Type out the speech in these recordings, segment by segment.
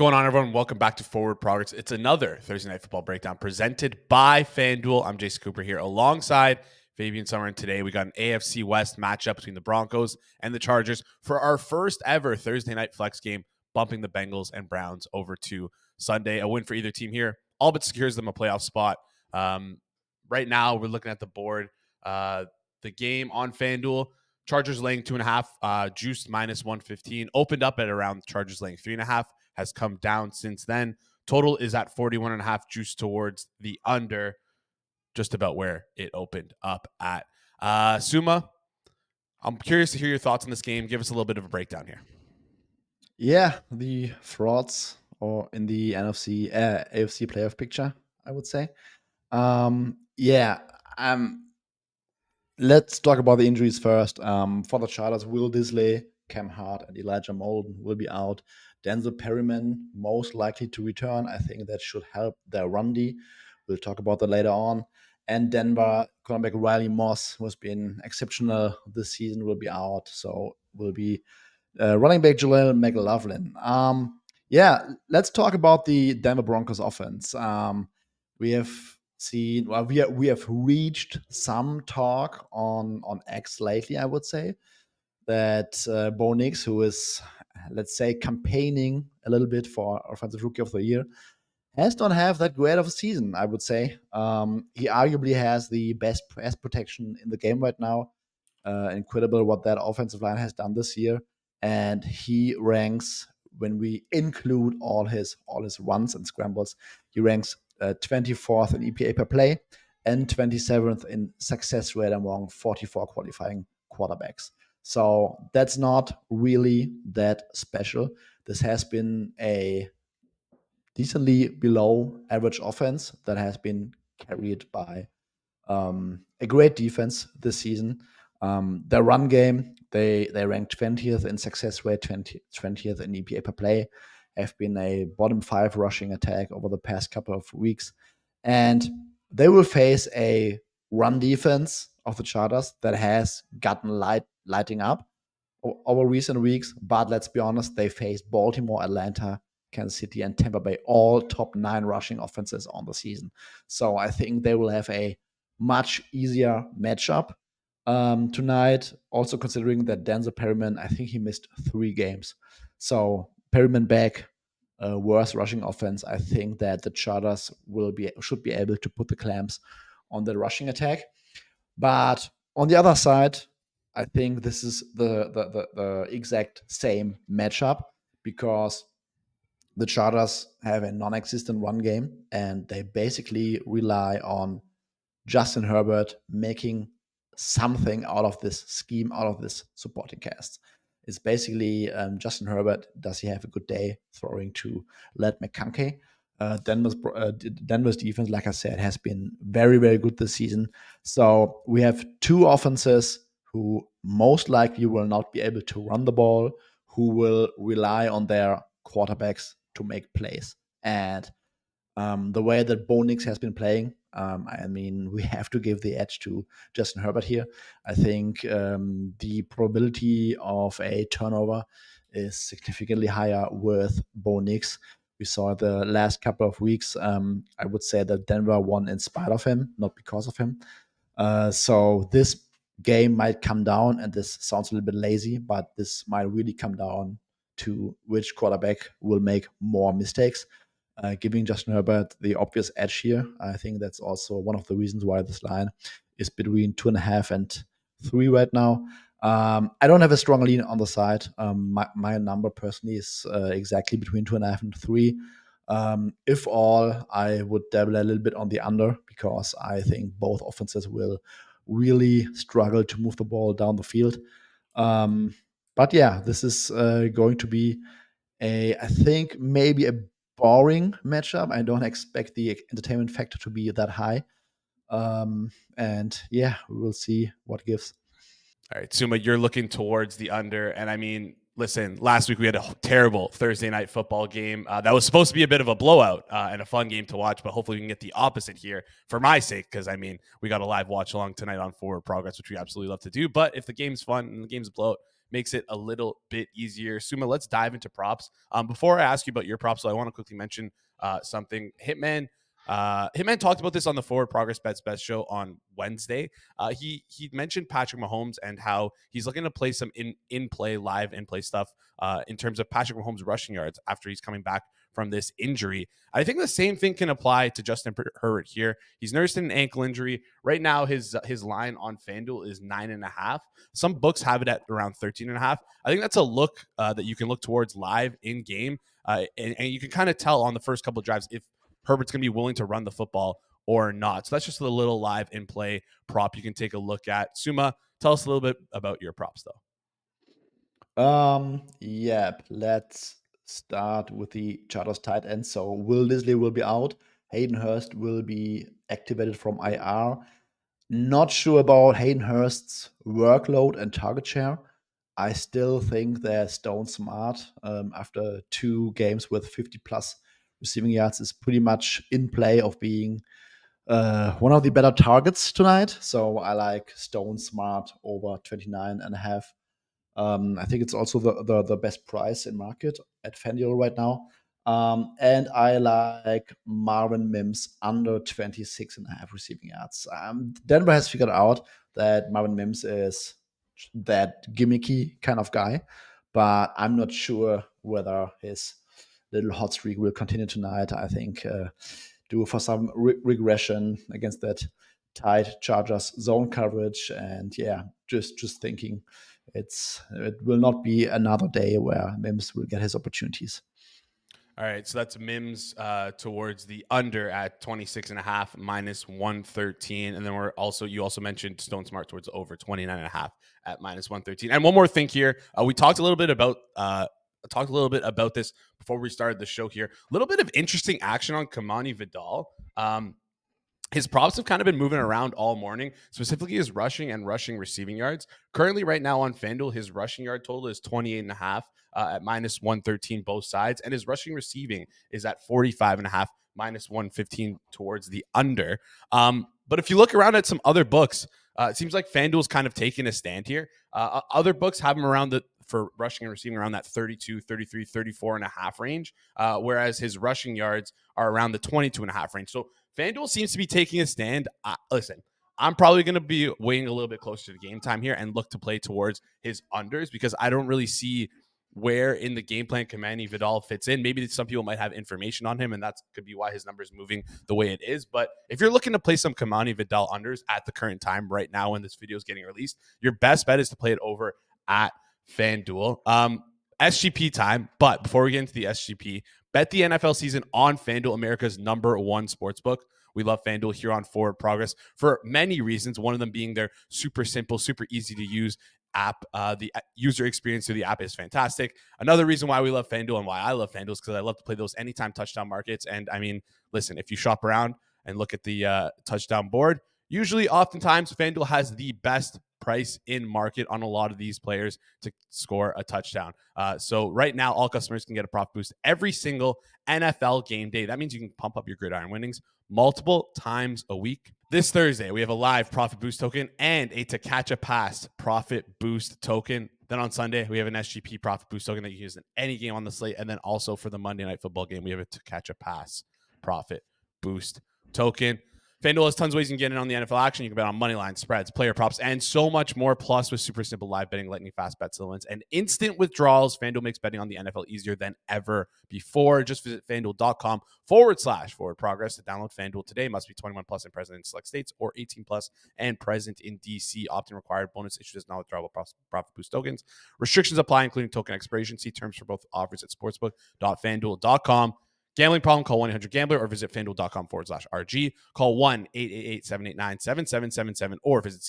Going on, everyone? Welcome back to Forward Progress. It's another Thursday Night Football breakdown presented by FanDuel. I'm Jason Cooper here alongside Fabian Sommer, and today we got an AFC West matchup between the Broncos and the Chargers for our first ever Thursday night flex game, bumping the Bengals and Browns over to Sunday. A win for either team here all but secures them a playoff spot. Right now, we're looking at the board. The game on FanDuel, Chargers laying 2.5, juiced minus 115, opened up at around Chargers laying 3.5. Has come down since then. Total is at 41.5, juice towards the under, just about where it opened up at. Suma, I'm curious to hear your thoughts on this game. Give us a little bit of a breakdown here. Yeah, the frauds or in the AFC playoff picture, I would say. Yeah, let's talk about the injuries first. For the Chargers, Will Disley, Cam Hart, and Elijah Molden will be out. Denzel Perryman most likely to return. I think that should help their run D. We'll talk about that later on. And Denver, cornerback Riley Moss, who has been exceptional this season, will be out. So will be running back Jaleel McLaughlin. Yeah, let's talk about the Denver Broncos offense. We have seen, well, we have reached some talk on X lately, I would say, that Bo Nix, who is, let's say, campaigning a little bit for Offensive Rookie of the Year, has not have that great of a season, I would say. He arguably has the best pass protection in the game right now. Incredible what that offensive line has done this year. And he ranks, when we include all his runs and scrambles, he ranks 24th in EPA per play and 27th in success rate among 44 qualifying quarterbacks. So that's not really that special. This has been a decently below average offense that has been carried by a great defense this season. Their run game, they ranked 20th in success rate, 20th in EPA per play, have been a bottom 5 rushing attack over the past couple of weeks. And they will face a run defense of the Chargers that has gotten lighting up over recent weeks. But let's be honest, they faced Baltimore, Atlanta, Kansas City, and Tampa Bay, all top 9 rushing offenses on the season. So I think they will have a much easier matchup tonight. Also considering that Denzel Perryman, I think he missed 3 games. So Perryman back, worse rushing offense. I think that the Chargers should be able to put the clamps on the rushing attack. But on the other side, I think this is the exact same matchup because the Chargers have a non-existent run game and they basically rely on Justin Herbert making something out of this scheme, out of this supporting cast. It's basically Justin Herbert. Does he have a good day throwing to Led McConkey? Denver's defense, like I said, has been very, very good this season. So we have 2 offenses who most likely will not be able to run the ball, who will rely on their quarterbacks to make plays. And the way that Bo Nix has been playing, I mean, we have to give the edge to Justin Herbert here. I think the probability of a turnover is significantly higher with Bo Nix. We saw the last couple of weeks. I would say that Denver won in spite of him, not because of him. So this game might come down, and this sounds a little bit lazy, but this might really come down to which quarterback will make more mistakes. Giving Justin Herbert the obvious edge here. I think that's also one of the reasons why this line is between 2.5 and 3 right now. I don't have a strong lean on the side. My number personally is exactly between 2.5 and 3. If all, I would dabble a little bit on the under because I think both offenses will really struggle to move the ball down the field. But yeah, this is going to be I think maybe a boring matchup. I don't expect the entertainment factor to be that high. And yeah, we will see what gives. All right, Suma, you're looking towards the under. And I mean, listen, last week we had a terrible Thursday night football game that was supposed to be a bit of a blowout and a fun game to watch, but hopefully we can get the opposite here for my sake, because I mean, we got a live watch along tonight on Forward Progress, which we absolutely love to do. But if the game's fun and the game's a blowout, makes it a little bit easier. Suma, let's dive into props. Before I ask you about your props, I want to quickly mention something. Hitman talked about this on the Forward Progress Bets Best show on Wednesday. He mentioned Patrick Mahomes and how he's looking to play some live in play stuff in terms of Patrick Mahomes rushing yards after he's coming back from this injury. I think the same thing can apply to Justin Herbert here. He's nursed an ankle injury. Right now, his line on FanDuel is 9.5. Some books have it at around 13.5. I think that's a look that you can look towards live in game. And you can kind of tell on the first couple of drives if Herbert's going to be willing to run the football or not. So that's just a little live in play prop you can take a look at. Suma, tell us a little bit about your props, though. Yep. Let's start with the Chargers tight end. So Will Disley will be out. Hayden Hurst will be activated from IR. Not sure about Hayden Hurst's workload and target share. I still think that Stone Smart, after 2 games with 50+ receiving yards, is pretty much in play of being one of the better targets tonight. So I like Stone Smart over 29.5. I think it's also the best price in market at FanDuel right now. And I like Marvin Mims under 26.5 receiving yards. Denver has figured out that Marvin Mims is that gimmicky kind of guy, but I'm not sure whether his little hot streak will continue tonight. I think due for some regression against that tight Chargers zone coverage, and yeah, just thinking it will not be another day where Mims will get his opportunities. All right, so that's Mims towards the under at 26.5 minus 113, and then you also mentioned Stone Smart towards the over 29.5 at minus 113. And one more thing here, we talked a little bit about this before we started the show here. A little bit of interesting action on Kamani Vidal. His props have kind of been moving around all morning, specifically his rushing and rushing receiving yards. Currently, right now on FanDuel, his rushing yard total is 28.5 at minus 113 both sides, and his rushing receiving is at 45.5 minus 115 towards the under. But if you look around at some other books, it seems like FanDuel's kind of taking a stand here. Other books have him around for rushing and receiving around that 32, 33, 34.5 range, whereas his rushing yards are around the 22.5 range. So FanDuel seems to be taking a stand. Listen, I'm probably going to be weighing a little bit closer to game time here and look to play towards his unders because I don't really see where in the game plan Kamani Vidal fits in. Maybe some people might have information on him, and that could be why his number is moving the way it is. But if you're looking to play some Kamani Vidal unders at the current time right now when this video is getting released, your best bet is to play it over at FanDuel. SGP time, but before we get into the SGP, bet the NFL season on FanDuel, America's #1 sportsbook. We love FanDuel here on Forward Progress for many reasons, one of them being their super simple, super easy to use app. The user experience through the app is fantastic. Another reason why we love FanDuel and why I love FanDuel is because I love to play those anytime touchdown markets. And I mean, listen, if you shop around and look at the touchdown board, oftentimes, FanDuel has the best price in market on a lot of these players to score a touchdown. So right now, all customers can get a profit boost every single NFL game day. That means you can pump up your gridiron winnings multiple times a week. This Thursday, we have a live profit boost token and a to catch a pass profit boost token. Then on Sunday, we have an SGP profit boost token that you can use in any game on the slate. And then also for the Monday Night Football game, we have a to catch a pass profit boost token. FanDuel has tons of ways you can get in on the NFL action. You can bet on money lines, spreads, player props, and so much more. Plus, with super simple live betting, lightning fast bets, wins, and instant withdrawals, FanDuel makes betting on the NFL easier than ever before. Just visit FanDuel.com/forward progress to download FanDuel today. Must be 21 plus and present in select states or 18 plus and present in DC. Opt-in required. Bonus issued as non-withdrawable profit boost tokens. Restrictions apply, including token expiration. See terms for both offers at sportsbook.fanduel.com. Gambling problem, call 1-800-GAMBLER or visit FanDuel.com/RG. Call 1-888-789-7777 or visit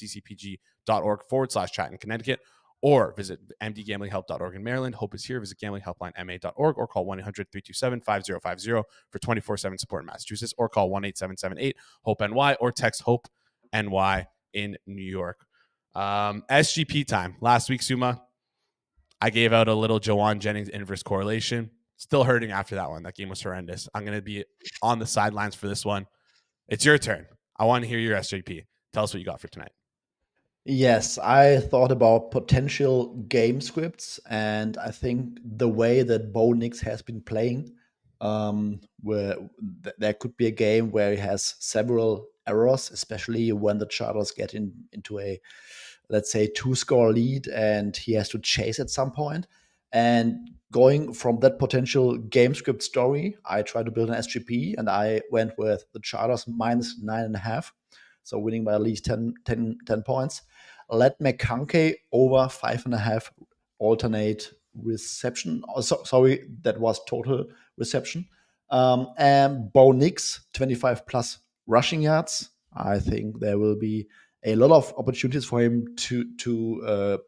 ccpg.org/chat in Connecticut or visit mdgamblinghelp.org in Maryland. Hope is here. Visit gamblinghelplinema.org or call 1-800-327-5050 for 24/7 support in Massachusetts or call 1-877-8-HOPE-NY or text HOPE-NY in New York. SGP time. Last week, Suma, I gave out a little Jawan Jennings inverse correlation. Still hurting after that one. That game was horrendous. I'm going to be on the sidelines for this one. It's your turn. I want to hear your SJP. Tell us what you got for tonight. Yes, I thought about potential game scripts, and I think the way that Bo Nix has been playing, where there could be a game where he has several errors, especially when the Chargers get into a, let's say, two-score lead, and he has to chase at some point. And going from that potential game script story, I tried to build an SGP, and I went with the Chargers minus 9.5, so winning by at least 10 points. Let McConkey over 5.5 alternate reception. Oh, sorry, that was total reception. And Bo Nix, 25 plus rushing yards. I think there will be a lot of opportunities for him to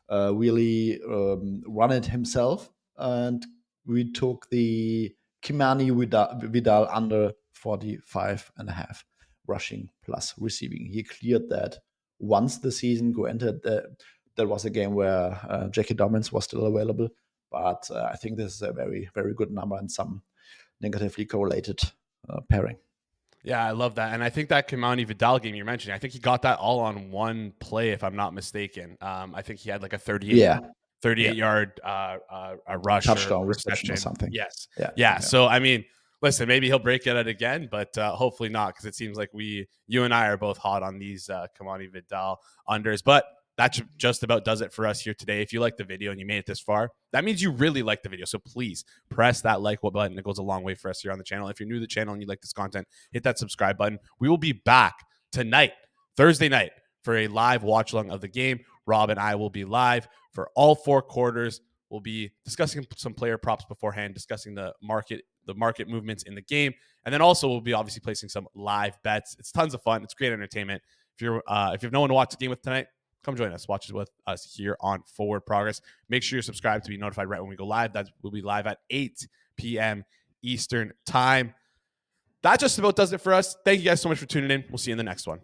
really run it himself. And we took the Kimani Vidal under 45.5 rushing plus receiving. He cleared that once the season. Granted, there was a game where Jackie Dobbins was still available, but I think this is a very, very good number and some negatively correlated pairing. Yeah, I love that. And I think that Kimani Vidal game you're mentioning, I think he got that all on one play, if I'm not mistaken. I think he had like a 38, Yeah, 38 yeah, yard a rush or touchdown reception or reception. something. Yes. Yeah, Yeah. yeah. So, I mean, listen, maybe he'll break it out again, but hopefully not, because it seems like you and I are both hot on these Kimani Vidal unders. But that just about does it for us here today. If you like the video and you made it this far, that means you really like the video. So please press that like button. It goes a long way for us here on the channel. If you're new to the channel and you like this content, hit that subscribe button. We will be back tonight, Thursday night, for a live watch along of the game. Rob and I will be live for all 4 quarters. We'll be discussing some player props beforehand, discussing the market movements in the game, and then also we'll be obviously placing some live bets. It's tons of fun. It's great entertainment. If you have no one to watch the game with tonight, come join us. Watch it with us here on Forward Progress. Make sure you're subscribed to be notified right when we go live. We'll be live at 8 p.m. Eastern time. That just about does it for us. Thank you guys so much for tuning in. We'll see you in the next one.